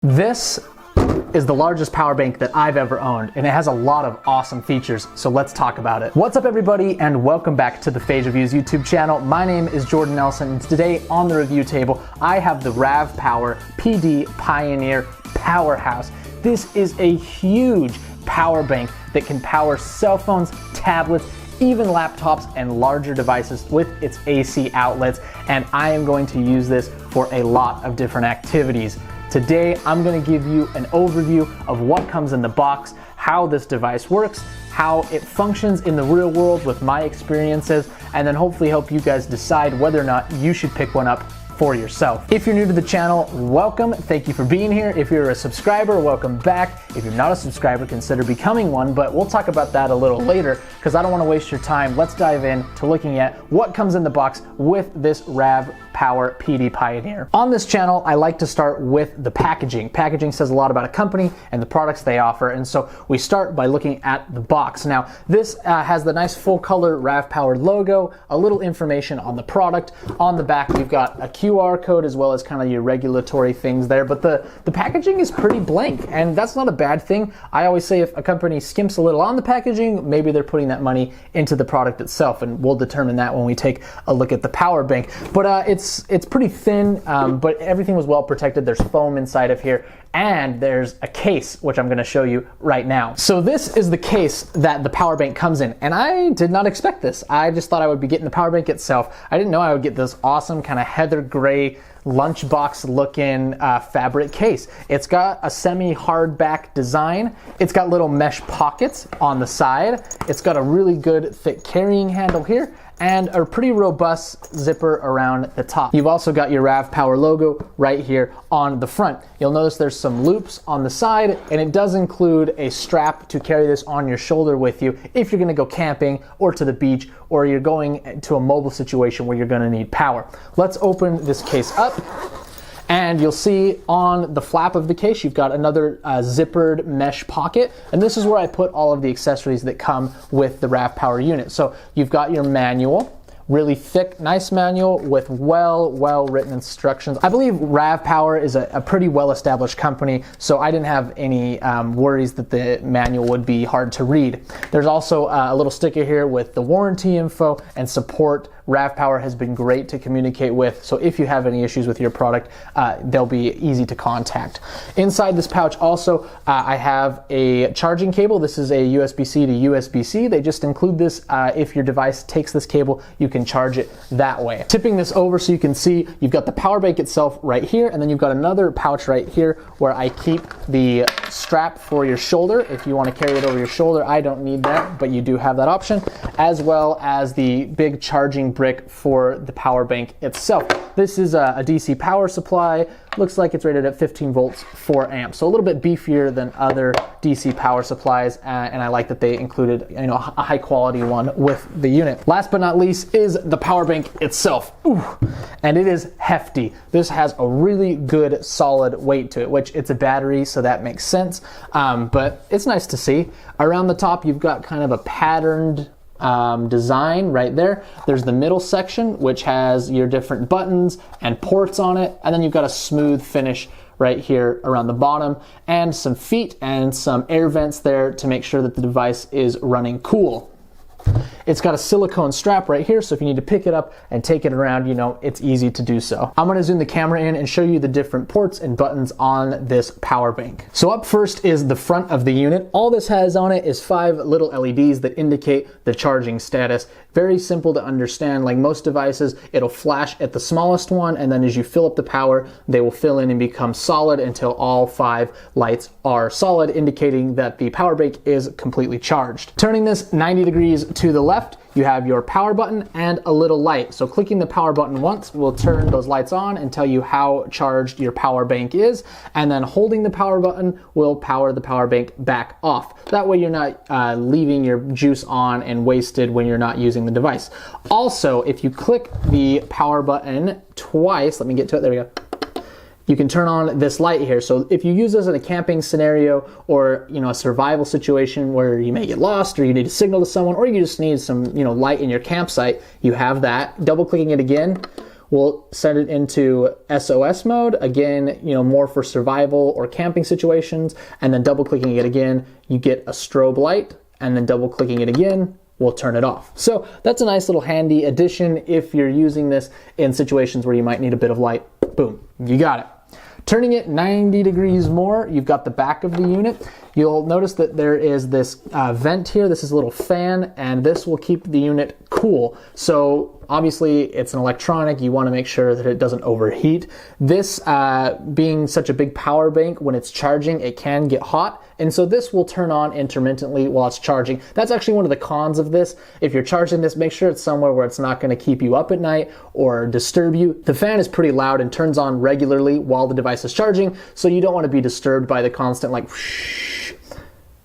This is the largest power bank that I've ever owned, and it has a lot of awesome features, so let's talk about it. What's up everybody, and welcome back to the Phage Reviews YouTube channel. My name is Jordan Nelson, and today on the review table, I have the RAVPower PD Pioneer Powerhouse. This is a huge power bank that can power cell phones, tablets, even laptops and larger devices with its AC outlets, and I am going to use this for a lot of different activities. Today, I'm going to give you an overview of what comes in the box, how this device works, how it functions in the real world with my experiences, and then hopefully help you guys decide whether or not you should pick one up for yourself. If you're new to the channel, welcome. Thank you for being here. If you're a subscriber, welcome back. If you're not a subscriber, consider becoming one, but we'll talk about that a little later because I don't want to waste your time. Let's dive in to looking at what comes in the box with this RAVPower PD Pioneer. On this channel, I like to start with the packaging. Packaging says a lot about a company and the products they offer, and so we start by looking at the box. Now, this has the nice full color RAVPower logo, a little information on the product. On the back, we've got a QR code as well as kind of your regulatory things there, but the packaging is pretty blank, and that's not a bad thing. I always say if a company skimps a little on the packaging, maybe they're putting that money into the product itself, and we'll determine that when we take a look at the power bank. But it's pretty thin, but everything was well protected. There's foam inside of here, and there's a case, which I'm going to show you right now. So this is the case that the power bank comes in, and I did not expect this. I just thought I would be getting the power bank itself. I didn't know I would get this awesome kind of heather gray lunchbox looking fabric case. It's got a semi-hardback design. It's got little mesh pockets on the side. It's got a really good thick carrying handle here and a pretty robust zipper around the top. You've also got your RAVPower logo right here on the front. You'll notice there's some loops on the side, and it does include a strap to carry this on your shoulder with you if you're gonna go camping or to the beach, or you're going to a mobile situation where you're gonna need power. Let's open this case up. And you'll see on the flap of the case, you've got another zippered mesh pocket. And this is where I put all of the accessories that come with the RAVPower unit. So you've got your manual, really thick, nice manual with well-written instructions. I believe RAVPower is a pretty well-established company, so I didn't have any worries that the manual would be hard to read. There's also a little sticker here with the warranty info and support. RAVPower has been great to communicate with, so if you have any issues with your product, they'll be easy to contact. Inside this pouch also, I have a charging cable. This is a USB-C to USB-C. They just include this. If your device takes this cable, you can charge it that way. Tipping this over so you can see, you've got the power bank itself right here, and then you've got another pouch right here where I keep the strap for your shoulder. If you want to carry it over your shoulder, I don't need that, but you do have that option, as well as the big charging brick for the power bank itself. This is a DC power supply. Looks like it's rated at 15 volts, 4 amps. So a little bit beefier than other DC power supplies, and I like that they included, you know, a high quality one with the unit. Last but not least is the power bank itself. Ooh, and it is hefty. This has a really good solid weight to it, which it's a battery, so that makes sense. But it's nice to see. Around the top, you've got kind of a patterned design right there. There's the middle section, which has your different buttons and ports on it, and then you've got a smooth finish right here around the bottom, and some feet and some air vents there to make sure that the device is running cool. It's got a silicone strap right here, so if you need to pick it up and take it around, you know, it's easy to do so. I'm gonna zoom the camera in and show you the different ports and buttons on this power bank. So up first is the front of the unit. All this has on it is 5 little LEDs that indicate the charging status. Very simple to understand. Like most devices, it'll flash at the smallest one, and then as you fill up the power, they will fill in and become solid until all 5 lights are solid, indicating that the power bank is completely charged. Turning this 90 degrees to the left, you have your power button and a little light. So clicking the power button once will turn those lights on and tell you how charged your power bank is, and then holding the power button will power the power bank back off. That way you're not leaving your juice on and wasted when you're not using the device. Also, if you click the power button twice, let me get to it, there we go. You can turn on this light here. So if you use this in a camping scenario or, you know, a survival situation where you may get lost or you need to signal to someone or you just need some, you know, light in your campsite, you have that. Double clicking it again we'll set it into SOS mode. Again, more for survival or camping situations, and then double clicking it again, you get a strobe light, and then double clicking it again, we'll turn it off. So that's a nice little handy addition if you're using this in situations where you might need a bit of light. Boom, you got it. Turning it 90 degrees more, you've got the back of the unit. You'll notice that there is this vent here. This is a little fan, and this will keep the unit cool. So obviously it's an electronic. You want to make sure that it doesn't overheat. This being such a big power bank, when it's charging, it can get hot. And so this will turn on intermittently while it's charging. That's actually one of the cons of this. If you're charging this, make sure it's somewhere where it's not going to keep you up at night or disturb you. The fan is pretty loud and turns on regularly while the device is charging, so you don't want to be disturbed by the constant like whoosh,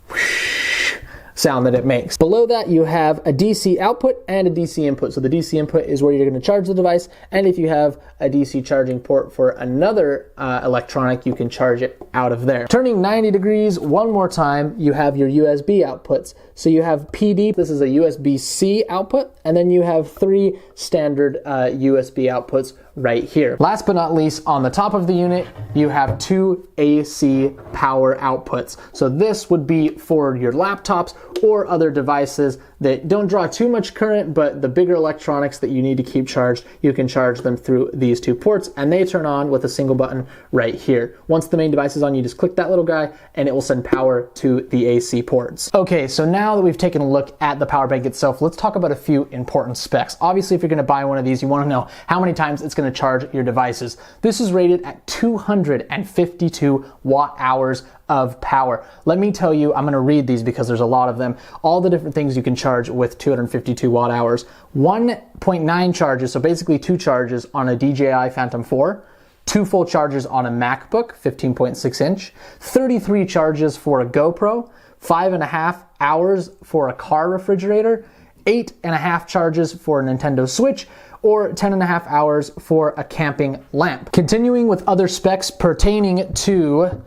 whoosh sound that it makes. Below that, you have a DC output and a DC input. So the DC input is where you're going to charge the device, and if you have a DC charging port for another electronic, you can charge it out of there. Turning 90 degrees one more time, you have your USB outputs. So you have PD, this is a USB-C output, and then you have 3 standard USB outputs right here. Last but not least, on the top of the unit, you have 2 AC power outputs. So this would be for your laptops or other devices that don't draw too much current, but the bigger electronics that you need to keep charged, you can charge them through these 2 ports, and they turn on with a single button right here. Once the main device is on, you just click that little guy and it will send power to the AC ports. Okay, so now that we've taken a look at the power bank itself, let's talk about a few important specs. Obviously, if you're going to buy one of these, you want to know how many times it's going to charge your devices. This is rated at 252 watt hours of power. Let me tell you, I'm going to read these because there's a lot of them, all the different things you can charge with 252 watt hours. 1.9 charges, so basically 2 charges on a DJI Phantom 4, 2 full charges on a MacBook 15.6 inch, 33 charges for a GoPro, 5.5 hours for a car refrigerator, 8.5 charges for a Nintendo Switch, or 10.5 hours for a camping lamp. Continuing with other specs pertaining to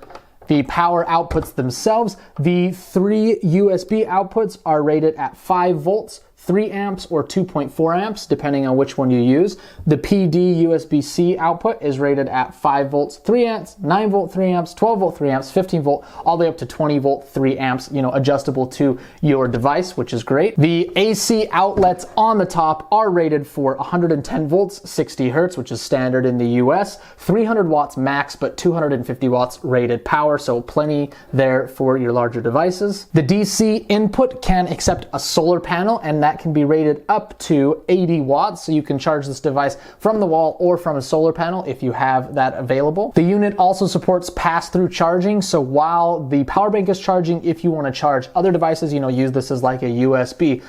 the power outputs themselves, the 3 USB outputs are rated at 5 volts, 3 amps, or 2.4 amps, depending on which one you use. The PD USB-C output is rated at 5 volts, 3 amps, 9 volt, 3 amps, 12 volt, 3 amps, 15 volt, all the way up to 20 volt, 3 amps, adjustable to your device, which is great. The AC outlets on the top are rated for 110 volts, 60 hertz, which is standard in the US, 300 watts max, but 250 watts rated power, so plenty there for your larger devices. The DC input can accept a solar panel, and that can be rated up to 80 watts, so you can charge this device from the wall or from a solar panel if you have that available. The unit also supports pass-through charging, so while the power bank is charging, if you want to charge other devices, use this as like a USB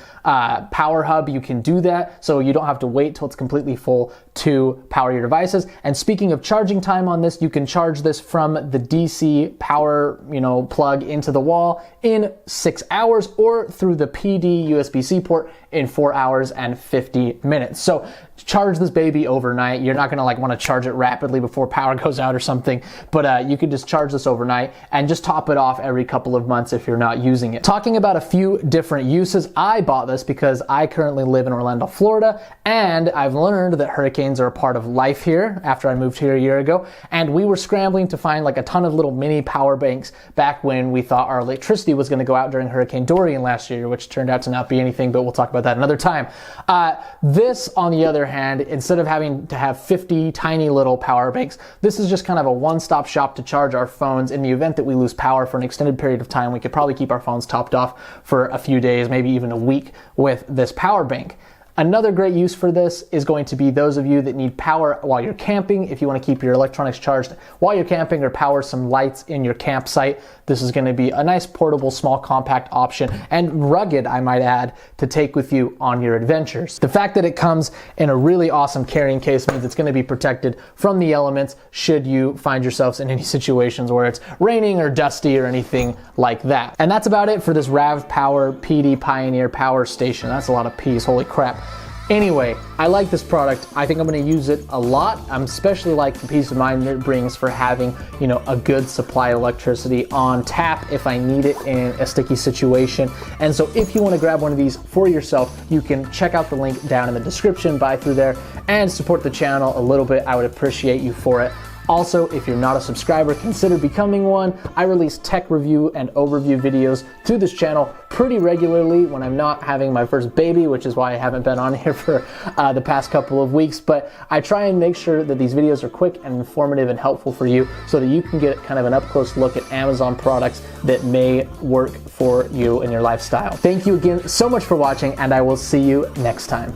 power hub, you can do that, so you don't have to wait till it's completely full to power your devices. And speaking of charging time on this, you can charge this from the DC power, plug into the wall in 6 hours, or through the PD USB-C port in 4 hours and 50 minutes. So charge this baby overnight. You're not gonna want to charge it rapidly before power goes out or something, but you could just charge this overnight and just top it off every couple of months if you're not using it. Talking about a few different uses, I bought this because I currently live in Orlando, Florida, and I've learned that hurricanes are a part of life here after I moved here a year ago, and we were scrambling to find a ton of little mini power banks back when we thought our electricity was going to go out during Hurricane Dorian last year, which turned out to not be anything, but we'll talk about that another time. This, on the other hand, instead of having to have 50 tiny little power banks, this is just kind of a one-stop shop to charge our phones. In the event that we lose power for an extended period of time, we could probably keep our phones topped off for a few days, maybe even a week with this power bank. Another great use for this is going to be those of you that need power while you're camping. If you want to keep your electronics charged while you're camping or power some lights in your campsite, this is going to be a nice portable, small, compact option, and rugged, I might add, to take with you on your adventures. The fact that it comes in a really awesome carrying case means it's going to be protected from the elements should you find yourselves in any situations where it's raining or dusty or anything like that. And that's about it for this RAVPower PD Pioneer power station. That's a lot of P's, holy crap. Anyway, I like this product. I think I'm gonna use it a lot. I'm especially like the peace of mind it brings for having, you know, a good supply of electricity on tap if I need it in a sticky situation. And so if you wanna grab one of these for yourself, you can check out the link down in the description, buy through there, and support the channel a little bit. I would appreciate you for it. Also, if you're not a subscriber, consider becoming one. I release tech review and overview videos through this channel pretty regularly when I'm not having my first baby, which is why I haven't been on here for the past couple of weeks. But I try and make sure that these videos are quick and informative and helpful for you so that you can get kind of an up-close look at Amazon products that may work for you and your lifestyle. Thank you again so much for watching, and I will see you next time.